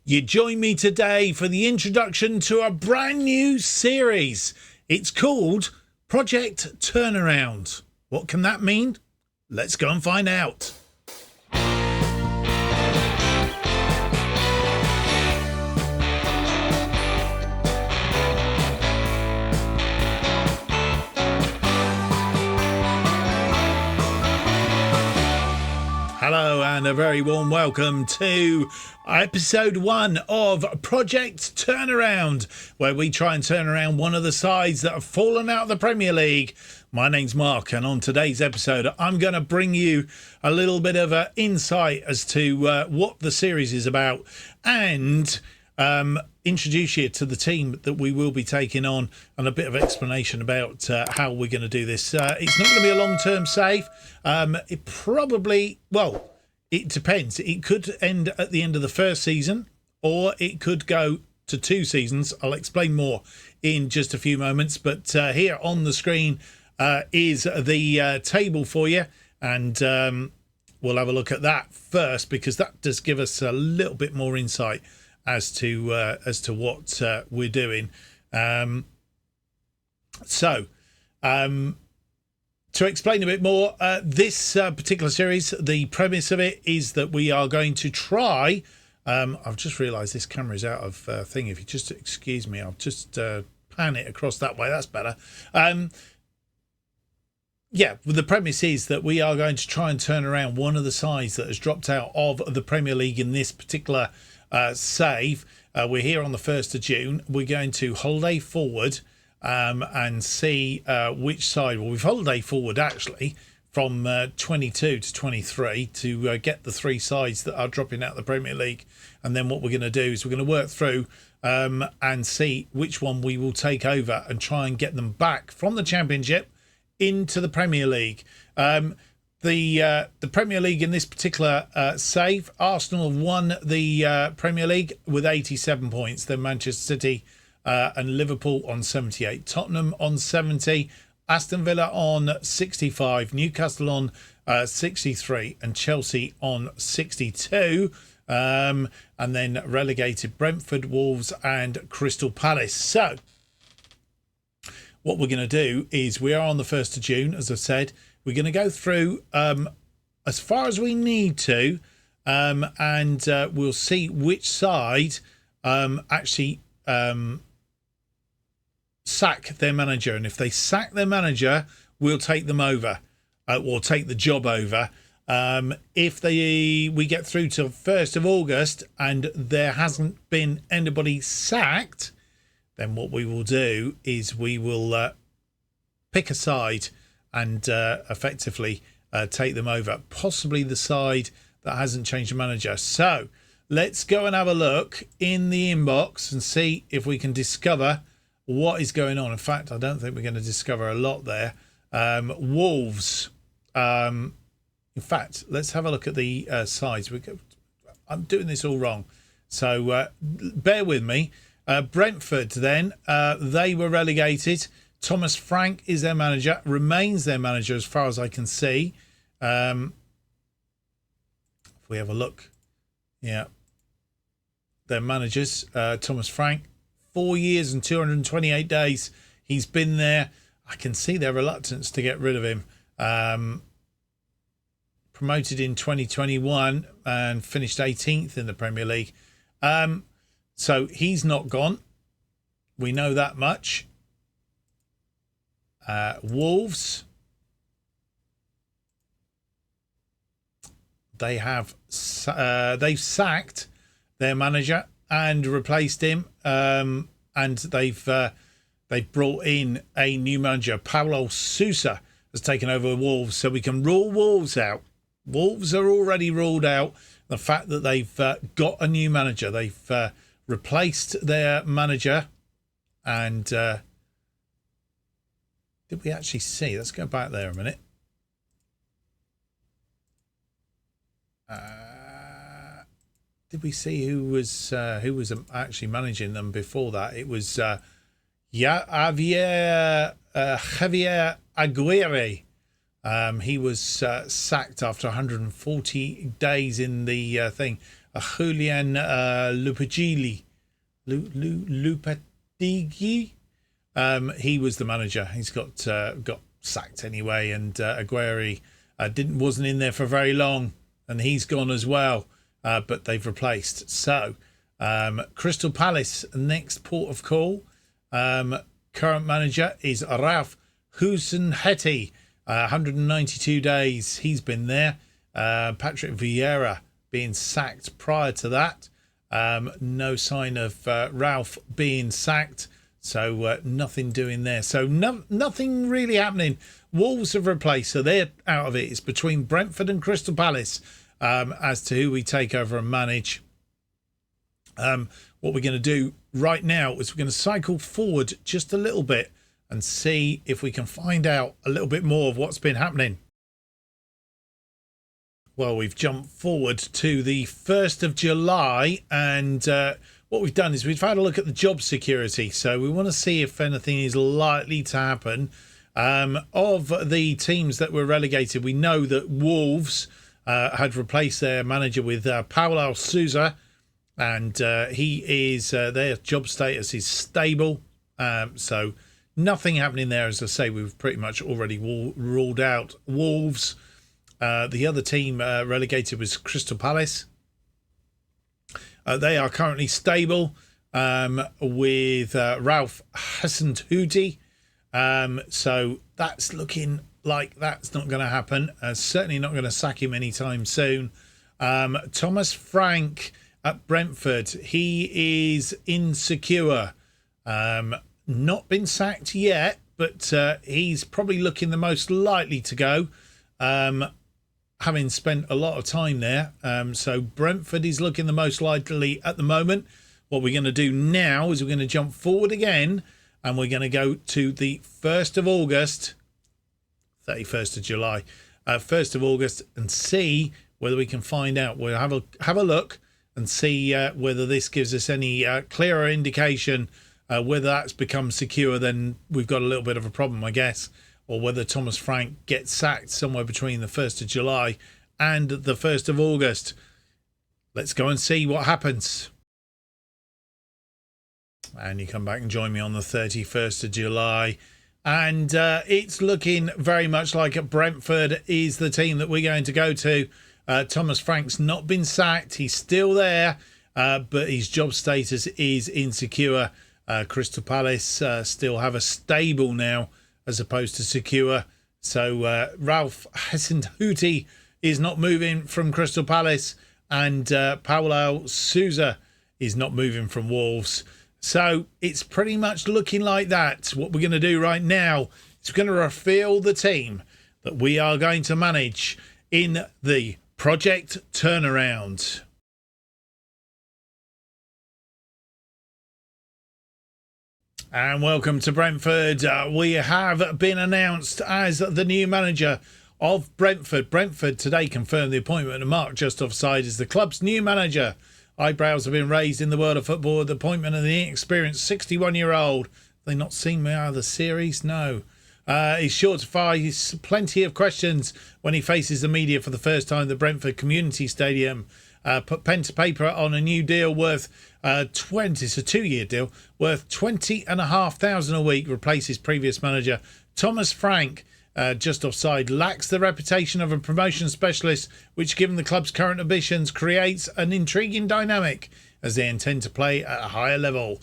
You join me today for the introduction to a brand new series. It's called Project Turnaround. What can that mean? Let's go and find out. Hello and a very warm welcome to episode 1 of Project Turnaround, where we try and turn around one of the sides that have fallen out of the Premier League. My name's Mark, and on today's episode I'm going to bring you a little bit of an insight as to what the series is about and introduce you to the team that we will be taking on and a bit of explanation about how we're going to do this. It's not going to be a long-term save. It probably, well, it depends. It could end at the end of the first season, or it could go to 2 seasons. I'll explain more in just a few moments. But here on the screen is the table for you, and we'll have a look at that first because that does give us a little bit more insight as to what we're doing. To explain a bit more, this particular series, the premise of it is that we are going to try. I've just realised this camera is out of thing. If you just excuse me, I'll just pan it across that way. That's better. Yeah, the premise is that we are going to try and turn around one of the sides that has dropped out of the Premier League in this particular save. We're here on the 1st of June. We're going to holiday forward and see which side. Well, we've holiday forward actually from 22 to 23 to get the 3 sides that are dropping out of the Premier League. And then what we're going to do is we're going to work through and see which one we will take over and try and get them back from the Championship into the Premier League. The Premier League in this particular save, Arsenal have won the Premier League with 87 points. Then Manchester City and Liverpool on 78. Tottenham on 70. Aston Villa on 65. Newcastle on 63. And Chelsea on 62. And then relegated Brentford, Wolves and Crystal Palace. So what we're going to do is we are on the 1st of June, as I said. We're going to go through as far as we need to, and we'll see which side actually sack their manager. And if they sack their manager, we'll take them over, or take the job over. If we get through to 1st of August and there hasn't been anybody sacked, then what we will do is we will pick a side and effectively take them over, possibly the side that hasn't changed the manager. So let's go and have a look in the inbox and see if we can discover what is going on. In fact, I don't think we're going to discover a lot there. Wolves. In fact, let's have a look at the sides. I'm doing this all wrong, so bear with me. Brentford, then, they were relegated. Thomas Frank is their manager, remains their manager as far as I can see. If we have a look, yeah, their managers, Thomas Frank, 4 years and 228 days. He's been there. I can see their reluctance to get rid of him. Promoted in 2021 and finished 18th in the Premier League. So he's not gone. We know that much. Wolves, they've sacked their manager and replaced him, and they've brought in a new manager. Paulo Sousa has taken over Wolves, so we can rule Wolves out. Wolves are already ruled out. The fact that they've got a new manager, they've replaced their manager, and did we actually see? Let's go back there a minute. Did we see who was actually managing them before that? It was Javier Aguirre. He was sacked after 140 days in the thing. Julian Lupagili. Lupatigi. He was the manager. He's got sacked anyway, and Aguirre wasn't in there for very long, and he's gone as well. But they've replaced. So Crystal Palace, next port of call. Current manager is Ralph Husenheti. 192 days he's been there. Patrick Vieira being sacked prior to that. No sign of Ralph being sacked. So nothing doing there. So nothing really happening. Wolves have replaced, so they're out of it. It's between Brentford and Crystal Palace as to who we take over and manage. What we're going to do right now is we're going to cycle forward just a little bit and see if we can find out a little bit more of what's been happening. Well, we've jumped forward to the 1st of July, and what we've done is we've had a look at the job security. So we want to see if anything is likely to happen. Of the teams that were relegated, we know that Wolves had replaced their manager with Paulo Sousa, and he is their job status is stable. So nothing happening there. As I say, we've pretty much already ruled out Wolves. The other team relegated was Crystal Palace. They are currently stable with Ralph Hasenhutti. So that's looking like that's not going to happen. Certainly not going to sack him anytime soon. Thomas Frank at Brentford. He is insecure. Not been sacked yet, but he's probably looking the most likely to go. Having spent a lot of time there. So Brentford is looking the most likely at the moment. What we're going to do now is we're going to jump forward again, and we're going to go to the 1st of August, 31st of July, 1st of August, and see whether we can find out. We'll have a look and see whether this gives us any clearer indication. Whether that's become secure, then we've got a little bit of a problem, I guess. Or whether Thomas Frank gets sacked somewhere between the 1st of July and the 1st of August. Let's go and see what happens. And you come back and join me on the 31st of July. And it's looking very much like Brentford is the team that we're going to go to. Thomas Frank's not been sacked. He's still there, but his job status is insecure. Crystal Palace still have a stable now, as opposed to secure. So Ralph Hasenhutti is not moving from Crystal Palace, and Paulo Sousa is not moving from Wolves. So it's pretty much looking like that. What we're going to do right now is we're going to reveal the team that we are going to manage in the Project Turnaround. And welcome to Brentford. We have been announced as the new manager of Brentford. Brentford today confirmed the appointment of Mark Just Offside as the club's new manager. Eyebrows have been raised in the world of football at the appointment of the inexperienced 61-year-old. Have they not seen me out of the series? No. He's sure to face plenty of questions when he faces the media for the first time at the Brentford Community Stadium. Put pen to paper on a new deal worth it's a 2-year deal worth $20,500 a week. Replaces previous manager Thomas Frank. Just Offside lacks the reputation of a promotion specialist, which, given the club's current ambitions, creates an intriguing dynamic as they intend to play at a higher level.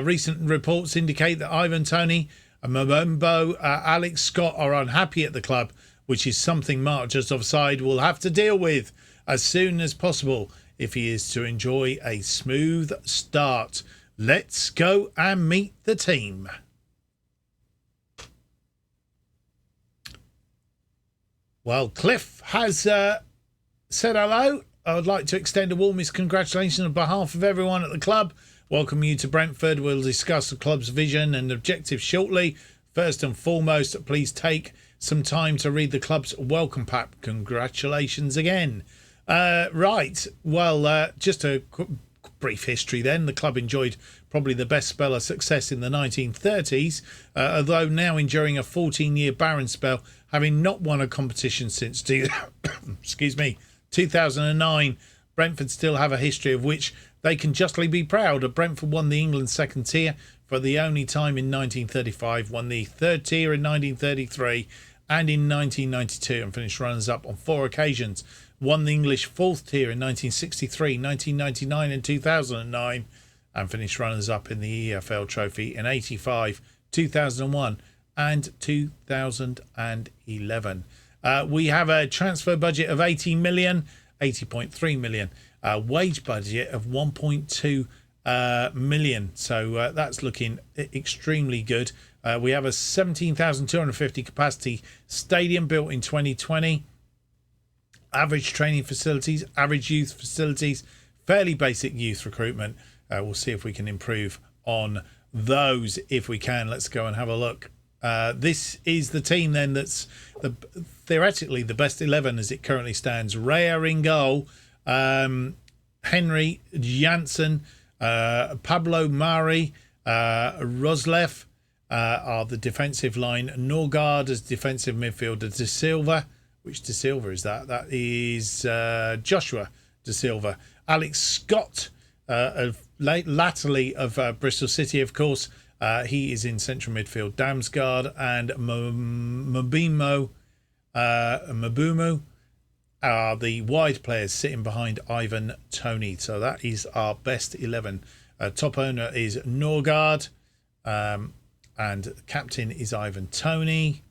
Recent reports indicate that Ivan Toney, Mbembo, Alex Scott are unhappy at the club, which is something Mark Just Offside will have to deal with as soon as possible if he is to enjoy a smooth start. Let's go and meet the team. Well, Cliff has said hello. I would like to extend a warmest congratulations on behalf of everyone at the club. Welcome you to Brentford. We'll discuss the club's vision and objectives shortly. First and foremost, please take some time to read the club's welcome pack. Congratulations again. Right. Well, just a brief history then. The club enjoyed probably the best spell of success in the 1930s, although now enduring a 14-year barren spell, having not won a competition since 2009. Brentford still have a history of which they can justly be proud. Brentford won the England second tier for the only time in 1935, won the third tier in 1933 and in 1992, and finished runners-up on 4 occasions. Won the English fourth tier in 1963, 1999 and 2009, and finished runners-up in the EFL Trophy in 85, 2001 and 2011. We have a transfer budget of 80 million, 80.3 million, wage budget of 1.2 million. So that's looking extremely good. We have a 17,250 capacity stadium built in 2020. Average training facilities, average youth facilities, fairly basic youth recruitment. We'll see if we can improve on those. If we can, let's go and have a look. This is the team then that's theoretically the best 11 as it currently stands. Raya in goal, Henry, Janssen, Pablo Mari, Roslev are the defensive line. Norgard as defensive midfielder. De Silva, which De Silva is that? That is Joshua De Silva. Alex Scott, latterly of Bristol City, of course. He is in central midfield. Damsgaard and Mabumo are the wide players sitting behind Ivan Toney. So that is our best 11. Top owner is Norgard, and captain is Ivan Toney.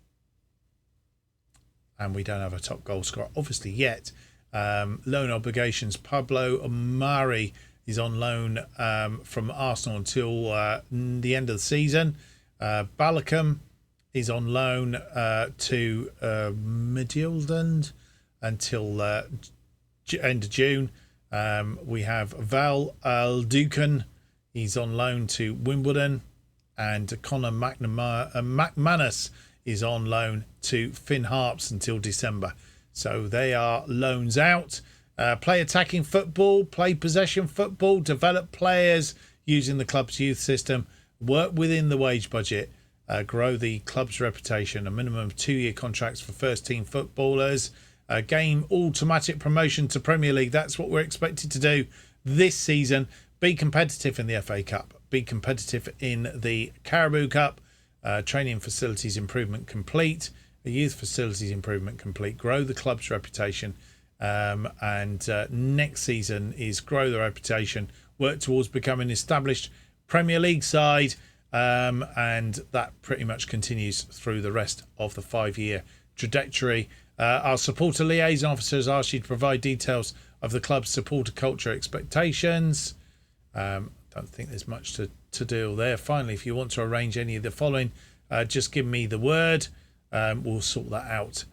And we don't have a top goal scorer, obviously, yet. Loan obligations. Pablo Mari is on loan from Arsenal until the end of the season. Balacum is on loan to Midtjylland until end of June. We have Val Alducan. He's on loan to Wimbledon. And Conor McManus is on loan to Finn Harps until December. So they are loans out. Play attacking football, play possession football, develop players using the club's youth system, work within the wage budget, grow the club's reputation, a minimum of 2-year contracts for first team footballers, gain automatic promotion to Premier League. That's what we're expected to do this season. Be competitive in the FA Cup, be competitive in the Carabao Cup, training facilities improvement complete, youth facilities improvement complete, grow the club's reputation. And next season is grow the reputation, work towards becoming an established Premier League side, and that pretty much continues through the rest of the 5-year trajectory. Our supporter liaison officers asked you to provide details of the club's supporter culture expectations. Don't think there's much to do there. Finally, if you want to arrange any of the following, just give me the word. We'll sort that out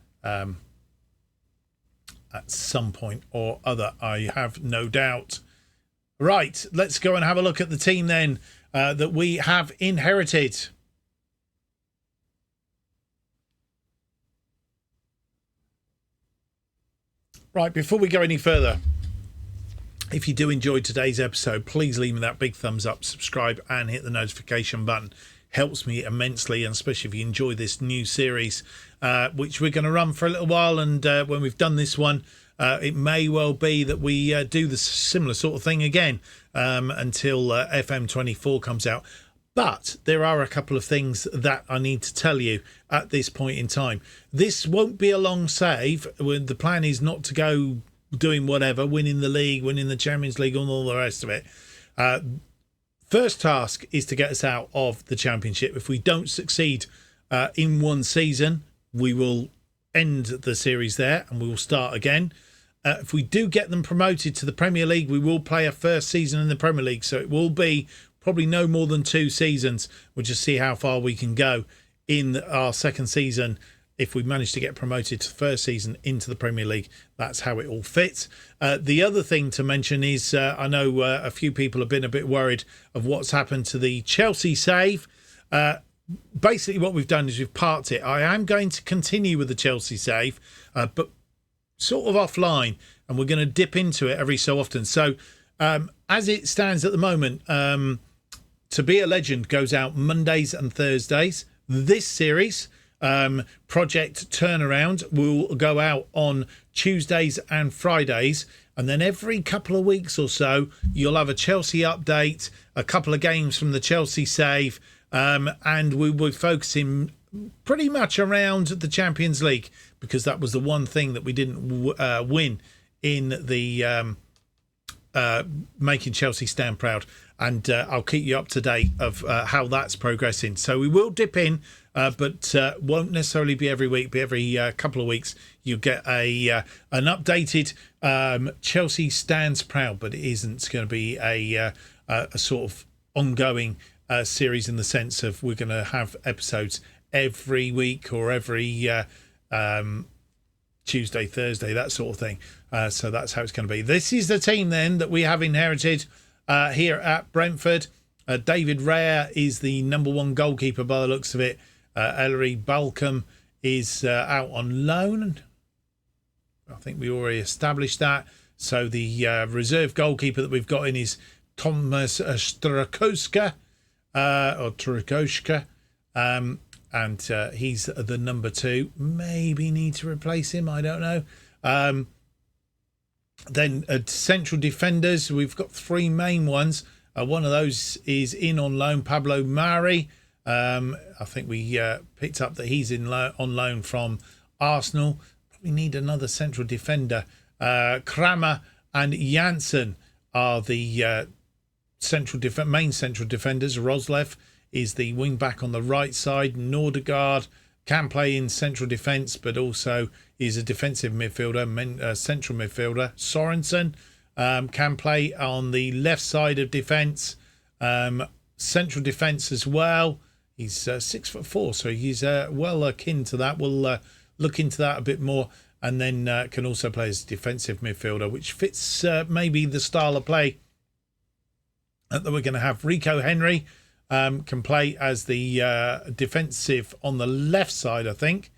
at some point or other, I have no doubt. Right, let's go and have a look at the team then that we have inherited. Right, before we go any further, if you do enjoy today's episode, please leave me that big thumbs up, subscribe and hit the notification button. Helps me immensely, and especially if you enjoy this new series, which we're going to run for a little while. And when we've done this one, it may well be that we do the similar sort of thing again until FM24 comes out. But there are a couple of things that I need to tell you at this point in time. This won't be a long save. The plan is not to go doing whatever, winning the league, winning the Champions League and all the rest of it. First task is to get us out of the Championship. If we don't succeed in one season, we will end the series there and we will start again. If we do get them promoted to the Premier League, we will play a first season in the Premier League. So it will be probably no more than 2 seasons. We'll just see how far we can go in our second season. If we manage to get promoted to the first season into the Premier League, that's how it all fits. The other thing to mention is I know a few people have been a bit worried of what's happened to the Chelsea save. Basically, what we've done is we've parked it. I am going to continue with the Chelsea save, but sort of offline, and we're going to dip into it every so often. So as it stands at the moment, To Be a Legend goes out Mondays and Thursdays. This series project turnaround will go out on Tuesdays and Fridays, and then every couple of weeks or so you'll have a Chelsea update, a couple of games from the Chelsea save, and we will be focusing pretty much around the Champions League, because that was the one thing that we didn't win in the making Chelsea stand proud. And I'll keep you up to date of how that's progressing. So we will dip in, but won't necessarily be every week. But every couple of weeks you'll get an updated Chelsea stands proud. But it isn't going to be a sort of ongoing series in the sense of we're going to have episodes every week or every Tuesday, Thursday, that sort of thing. So that's how it's going to be. This is the team then that we have inherited here at Brentford. David Raya is the number one goalkeeper by the looks of it. Ellery Balcom is out on loan. I think we already established that. So the reserve goalkeeper that we've got in is Thomas Strakowska, or Trakoshka. And he's the number 2. Maybe need to replace him. I don't know. Then central defenders, we've got 3 main ones. One of those is in on loan, Pablo Mari. I think we picked up that he's on loan from Arsenal. Probably need another central defender. Kramer and Janssen are the main central defenders. Roslev is the wing back on the right side. Nordegaard can play in central defence, but also is a defensive midfielder, central midfielder. Sorensen can play on the left side of defence, central defence as well. He's 6'4", so he's well akin to that. We'll look into that a bit more, and then can also play as a defensive midfielder, which fits maybe the style of play that we're going to have. Rico Henry can play as the defensive on the left side, I think.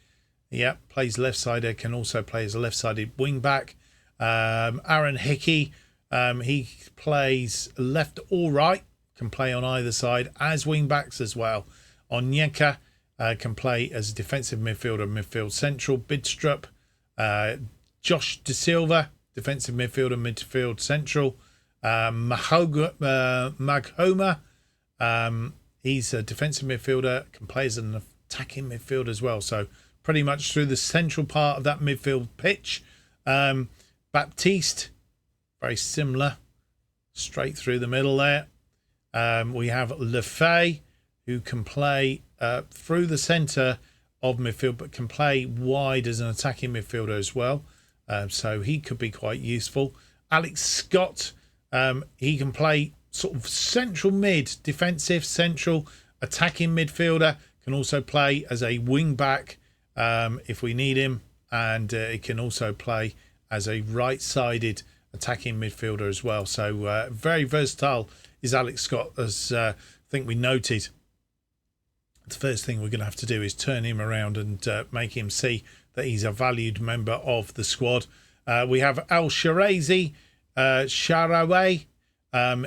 Yeah, plays left sider, can also play as a left-sided wing back. Aaron Hickey, he plays left or right, can play on either side as wing backs as well. Onyeka can play as a defensive midfielder, midfield central. Bidstrup, Josh De Silva, defensive midfielder, midfield central. Maghoma, he's a defensive midfielder, can play as an attacking midfield as well. So pretty much through the central part of that midfield pitch. Baptiste, very similar, straight through the middle there. We have Lefay, who can play through the centre of midfield, but can play wide as an attacking midfielder as well. So he could be quite useful. Alex Scott, he can play sort of central mid, defensive, central, attacking midfielder. Can also play as a wing back if we need him. And he can also play as a right-sided attacking midfielder as well. So very versatile is Alex Scott, as I think we noted. The first thing we're going to have to do is turn him around and make him see that he's a valued member of the squad. We have Al Shirazi, Sharaway.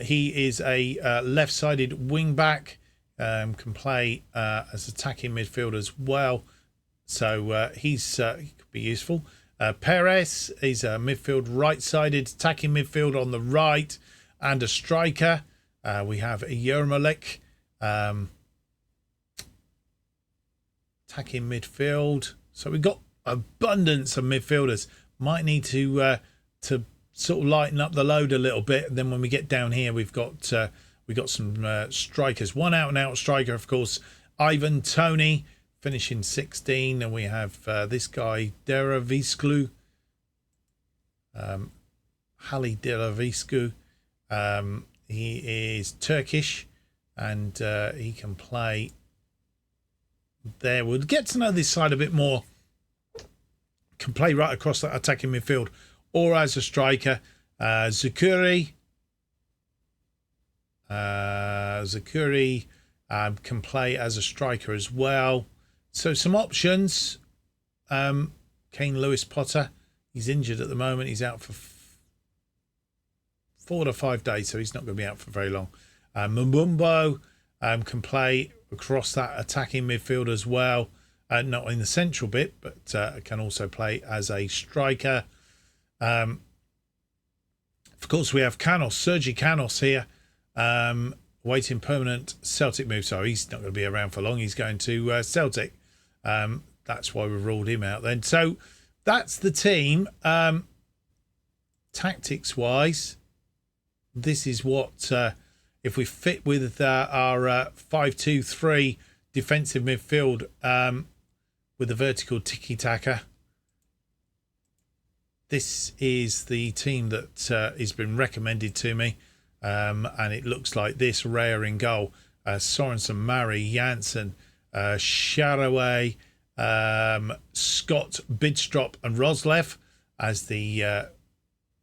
He is a left-sided wing-back, can play as attacking midfielder as well. So he could be useful. Perez is a midfield right-sided attacking midfield on the right and a striker. We have Yermolek, attacking midfield. So we've got abundance of midfielders. Might need to sort of lighten up the load a little bit. And then when we get down here, we've got some strikers. One out-and-out striker, of course, Ivan Toney, finishing 16, and we have this guy Deravisklu, Hali Deravisku. He is Turkish, and he can play there. We'll get to know this side a bit more. Can play right across that attacking midfield or as a striker. Zakuri can play as a striker as well. So some options. Kane Lewis Potter, he's injured at the moment. He's out for 4 to 5 days, so he's not going to be out for very long. Mbumbo can play across that attacking midfield as well. not in the central bit, but can also play as a striker. Of course, we have Sergi Canos here, waiting permanent Celtic move. So he's not going to be around for long. He's going to Celtic. That's why we ruled him out then. So that's the team. Tactics-wise, this is what, if we fit with our 5-2-3 defensive midfield with the vertical tiki-taka, this is the team that has been recommended to me. And it looks like this: Raya in goal, Sorensen, Murray, Janssen, Sharaway, Scott, Bidstrup and Roslev as the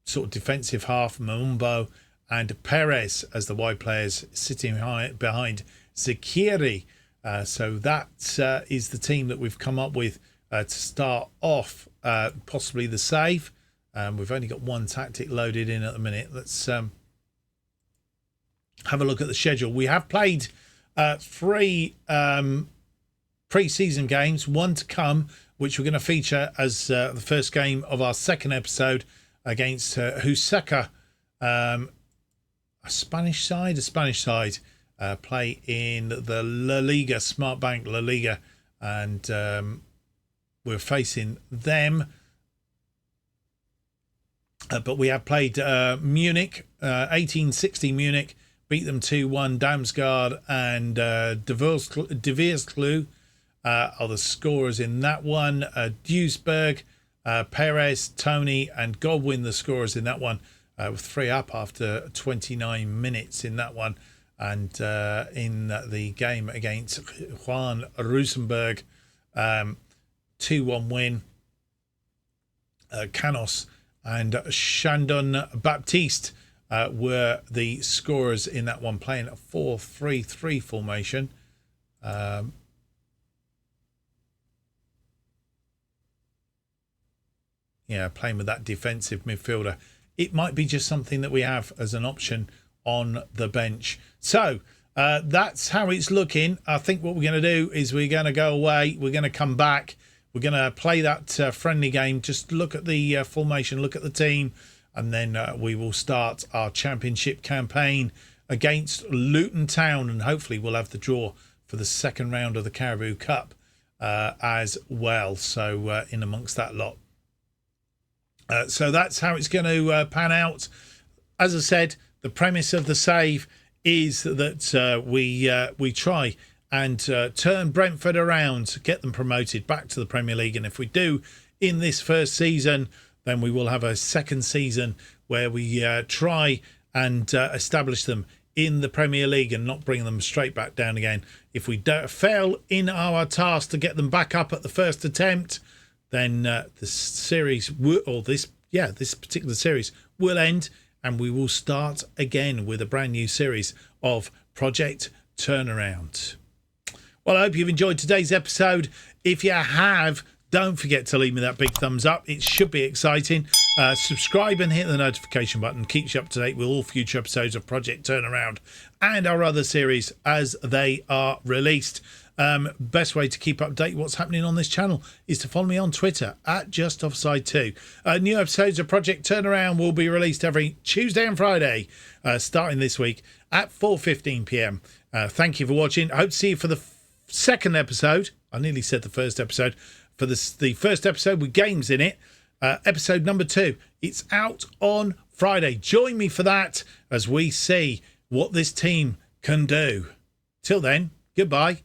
sort of defensive half, Mumbo and Perez as the wide players sitting behind Zakiri. So that is the team that we've come up with to start off, possibly the save. We've only got one tactic loaded in at the minute. Let's have a look at the schedule. We have played 3 pre-season games, one to come, which we're going to feature as the first game of our second episode against Huesca, a Spanish side, play in the La Liga, Smartbank La Liga, and we're facing them. But we have played Munich, 1860 Munich, beat them 2-1. Damsgaard and De Viersklu are the scorers in that one. Duisburg, Perez, Tony and Godwin, the scorers in that one, with 3 up after 29 minutes in that one. And in the game against Juan Rosenberg, 2-1 win. Canos and Shandon Baptiste were the scorers in that one, playing a 4-3-3 formation. Playing with that defensive midfielder. It might be just something that we have as an option on the bench. So that's how it's looking. I think what we're going to do is we're going to go away. We're going to come back. We're going to play that friendly game. Just look at the formation, look at the team, and then we will start our championship campaign against Luton Town, and hopefully we'll have the draw for the second round of the Caribou Cup as well. So in amongst that lot. So that's how it's going to pan out. As I said, the premise of the save is that we try and turn Brentford around, get them promoted back to the Premier League. And if we do in this first season, then we will have a second season where we try and establish them in the Premier League and not bring them straight back down again. If we fail in our task to get them back up at the first attempt, then the series this particular series will end, and we will start again with a brand new series of Project Turnaround. Well, I hope you've enjoyed today's episode. If you have, don't forget to leave me that big thumbs up. It should be exciting. Subscribe and hit the notification button. Keeps you up to date with all future episodes of Project Turnaround and our other series as they are released. Best way to keep updated what's happening on this channel is to follow me on Twitter at JustOffsideToo. New episodes of Project Turnaround will be released every Tuesday and Friday, starting this week at 4:15 p.m. Thank you for watching. I hope to see you for the second episode. I nearly said the first episode. For the first episode with games in it, episode number 2. It's out on Friday. Join me for that as we see what this team can do. Till then, goodbye.